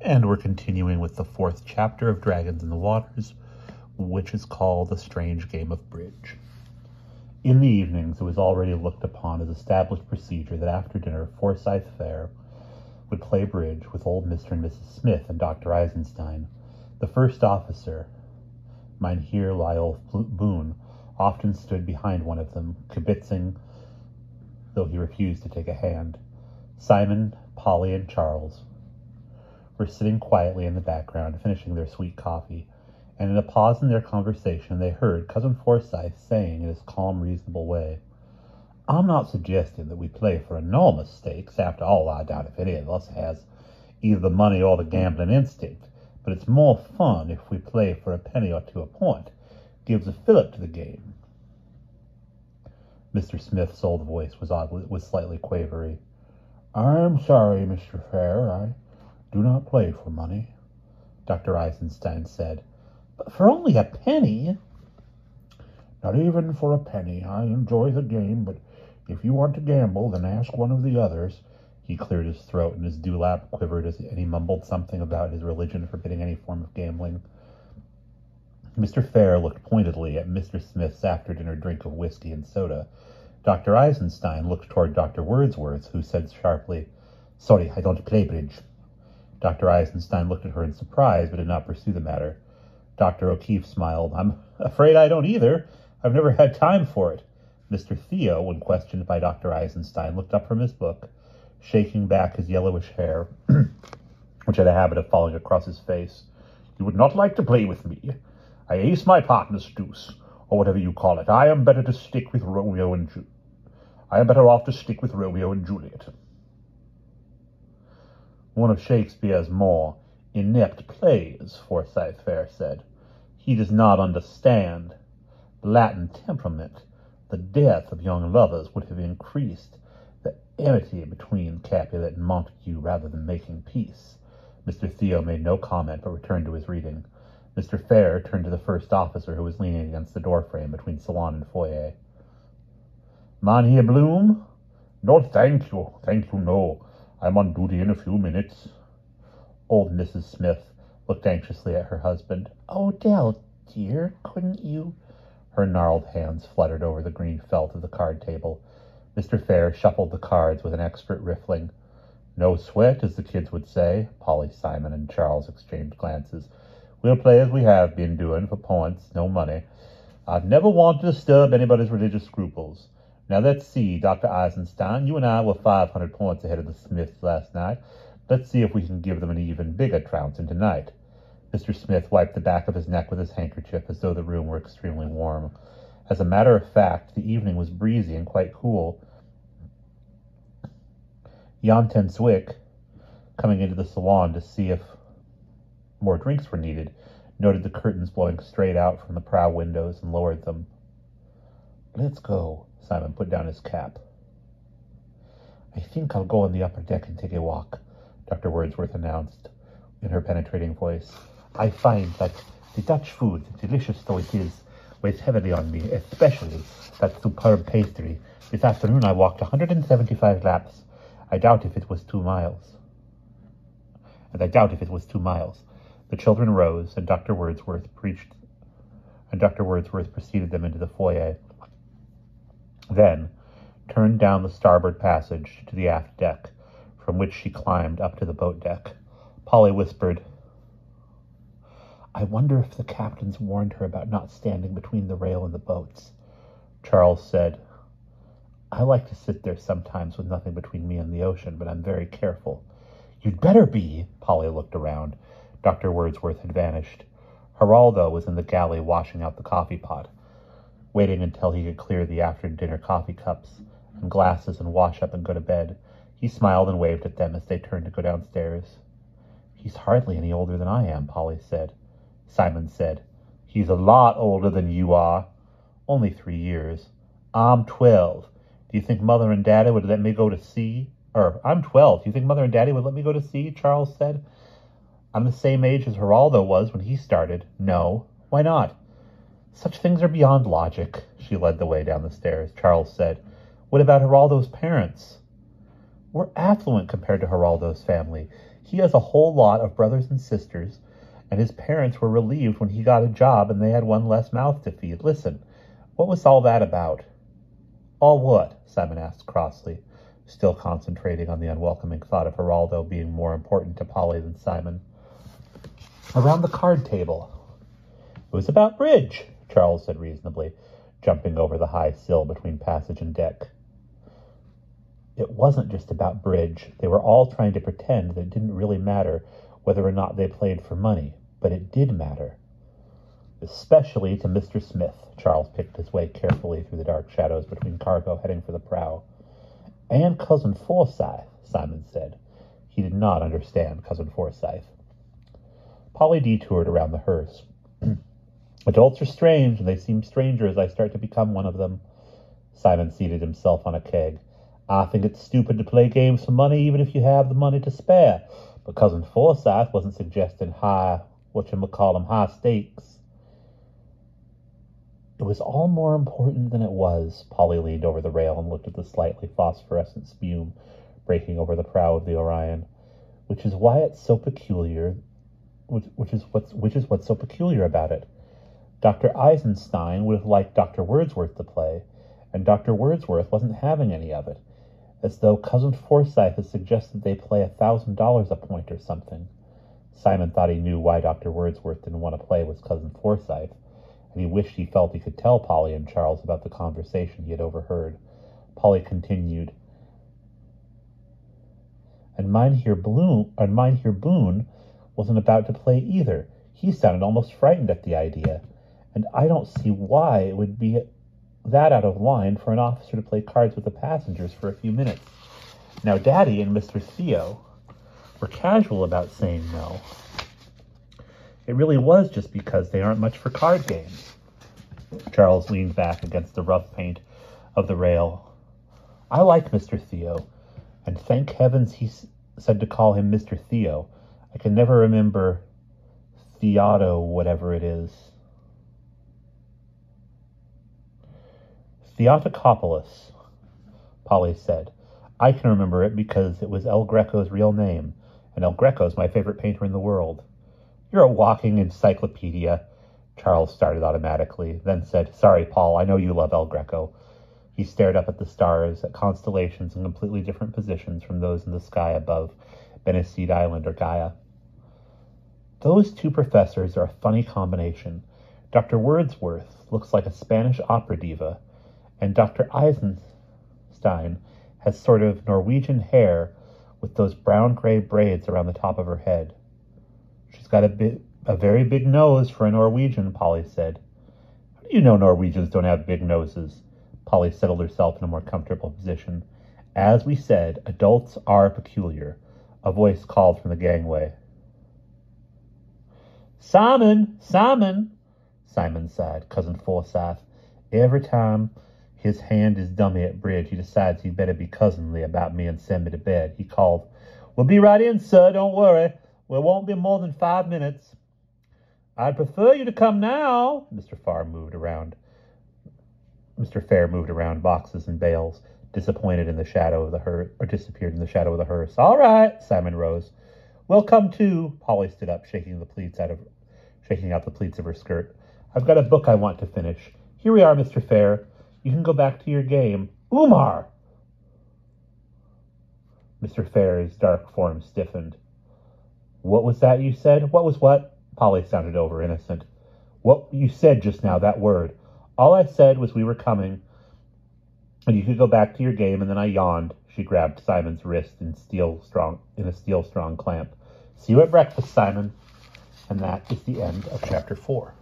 And we're continuing with the fourth chapter of Dragons in the Waters, which is called The Strange Game of Bridge. In the evenings, it was already looked upon as established procedure that after dinner, Forsyth Fair would play bridge with old Mr. and Mrs. Smith and Dr. Eisenstein. The first officer, Mynheer Lyle Boone, often stood behind one of them, kibitzing, though he refused to take a hand. Simon, Polly, and Charles were sitting quietly in the background, finishing their sweet coffee, and in a pause in their conversation they heard Cousin Forsyth saying in his calm, reasonable way, "I'm not suggesting that we play for enormous stakes. After all, I doubt if any of us has either the money or the gambling instinct, but it's more fun if we play for a penny or two a point. Gives a fillip to the game." Mr. Smith's old voice was slightly quavery. "I'm sorry, Mr. Fair, I do not play for money," Dr. Eisenstein said. "But for only a penny?" "Not even for a penny. I enjoy the game, but if you want to gamble, then ask one of the others." He cleared his throat, and his dewlap quivered, and he mumbled something about his religion forbidding any form of gambling. Mr. Fair looked pointedly at Mr. Smith's after-dinner drink of whiskey and soda. Dr. Eisenstein looked toward Dr. Wordsworth, who said sharply, "Sorry, I don't play bridge." Dr. Eisenstein looked at her in surprise, but did not pursue the matter. Dr. O'Keefe smiled. "I'm afraid I don't either. I've never had time for it." Mr. Theo, when questioned by Dr. Eisenstein, looked up from his book, shaking back his yellowish hair, which had a habit of falling across his face. "You would not like to play with me. I ace my partner's deuce, or whatever you call it. I am better off to stick with Romeo and Juliet." "One of Shakespeare's more inept plays," Forsyth Fair said. "He does not understand. The Latin temperament, the death of young lovers would have increased the enmity between Capulet and Montague rather than making peace." Mr. Theo made no comment, but returned to his reading. Mr. Fair turned to the first officer, who was leaning against the doorframe between salon and foyer. "Mynheer Bloom?" "No, thank you, no. I'm on duty in a few minutes." Old Mrs. Smith looked anxiously at her husband. "Oh, Dell, dear, couldn't you—" Her gnarled hands fluttered over the green felt of the card table. Mr. Fair shuffled the cards with an expert riffling. "No sweat, as the kids would say." Polly, Simon, and Charles exchanged glances. "We'll play as we have been doing, for points, no money. I've never wanted to disturb anybody's religious scruples. Now let's see, Dr. Eisenstein, you and I were 500 points ahead of the Smiths last night. Let's see if we can give them an even bigger trouncing tonight." Mr. Smith wiped the back of his neck with his handkerchief as though the room were extremely warm. As a matter of fact, the evening was breezy and quite cool. Jan ten Zwick, coming into the salon to see if more drinks were needed, noted the curtains blowing straight out from the prow windows and lowered them. "Let's go." Simon put down his cap. "I think I'll go on the upper deck and take a walk," Dr. Wordsworth announced in her penetrating voice. "I find that the Dutch food, delicious though it is, weighs heavily on me, especially that superb pastry. This afternoon I walked 175 laps. I doubt if it was 2 miles. The children rose, and Dr. Wordsworth preceded them into the foyer. Then turned down the starboard passage to the aft deck, from which she climbed up to the boat deck. Polly whispered, "I wonder if the captain's warned her about not standing between the rail and the boats." Charles said, "I like to sit there sometimes with nothing between me and the ocean, but I'm very careful." "You'd better be." Polly looked around. Dr. Wordsworth had vanished. Geraldo was in the galley washing out the coffee pot, waiting until he could clear the after-dinner coffee cups and glasses and wash up and go to bed. He smiled and waved at them as they turned to go downstairs. "He's hardly any older than I am," Polly said. Simon said, "He's a lot older than you are." "Only 3 years." "I'm 12. Do you think Mother and Daddy would let me go to sea?" "I'm 12. Do you think Mother and Daddy would let me go to sea?" Charles said. "I'm the same age as Geraldo was when he started." "No." "Why not?" "Such things are beyond logic." She led the way down the stairs. Charles said, "What about Geraldo's parents?" We're affluent compared to Geraldo's family. He has a whole lot of brothers and sisters, and his parents were relieved when he got a job and they had one less mouth to feed. Listen, what was all that about?" "All what?" Simon asked crossly, still concentrating on the unwelcoming thought of Geraldo being more important to Polly than Simon. "Around the card table." "It was about bridge," Charles said reasonably, jumping over the high sill between passage and deck. It wasn't just about bridge. They were all trying to pretend that it didn't really matter whether or not they played for money, but it did matter. Especially to Mr. Smith. Charles picked his way carefully through the dark shadows between cargo heading for the prow. "And Cousin Forsyth," Simon said. He did not understand Cousin Forsyth. Polly detoured around the hearse. "Adults are strange, and they seem stranger as I start to become one of them." Simon seated himself on a keg. "I think it's stupid to play games for money, even if you have the money to spare. But Cousin Forsyth wasn't suggesting high stakes." It was all more important than it was. Polly leaned over the rail and looked at the slightly phosphorescent spume breaking over the prow of the Orion, which is what's so peculiar about it. Dr. Eisenstein would have liked Dr. Wordsworth to play, and Dr. Wordsworth wasn't having any of it, as though Cousin Forsyth had suggested they play $1,000 a point or something. Simon thought he knew why Dr. Wordsworth didn't want to play with Cousin Forsyth, and he wished he felt he could tell Polly and Charles about the conversation he had overheard. Polly continued, And Mynheer Boone wasn't about to play either. He sounded almost frightened at the idea, and I don't see why it would be that out of line for an officer to play cards with the passengers for a few minutes. Now, Daddy and Mr. Theo were casual about saying no. It really was just because they aren't much for card games. Charles leaned back against the rough paint of the rail. I like Mr. Theo, and thank heavens he said to call him Mr. Theo. I can never remember Theodo, whatever it is. Theotokopoulos, Polly said. I can remember it because it was El Greco's real name, and El Greco's my favorite painter in the world. You're a walking encyclopedia, Charles started automatically, then said, Sorry, Paul, I know you love El Greco. He stared up at the stars, at constellations in completely different positions from those in the sky above Benecide Island or Gaia. Those two professors are a funny combination. Dr. Wordsworth looks like a Spanish opera diva, and Dr. Eisenstein has sort of Norwegian hair with those brown-gray braids around the top of her head. She's got a very big nose for a Norwegian, Polly said. How do you know Norwegians don't have big noses? Polly settled herself in a more comfortable position. As we said, adults are peculiar. A voice called from the gangway. Simon! Simon! Simon sighed. Cousin Forsyth. Every time his hand is dummy at bridge, he decides he'd better be cousinly about me and send me to bed. He called, We'll be right in, sir, don't worry. We won't be more than 5 minutes. I'd prefer you to come now. Mr. Fair moved around boxes and bales, disappointed in the shadow of the hearse, or disappeared in the shadow of the hearse. All right, Simon rose. We'll come too. Polly stood up, shaking out the pleats of her skirt. I've got a book I want to finish. Here we are, Mr. Fair. You can go back to your game. Umar! Mr. Fair's dark form stiffened. What was that you said? What was what? Polly sounded over innocent. What you said just now, that word. All I said was we were coming, and you could go back to your game, and then I yawned. She grabbed Simon's wrist in a steel strong clamp. See you at breakfast, Simon. And that is the end of chapter 4.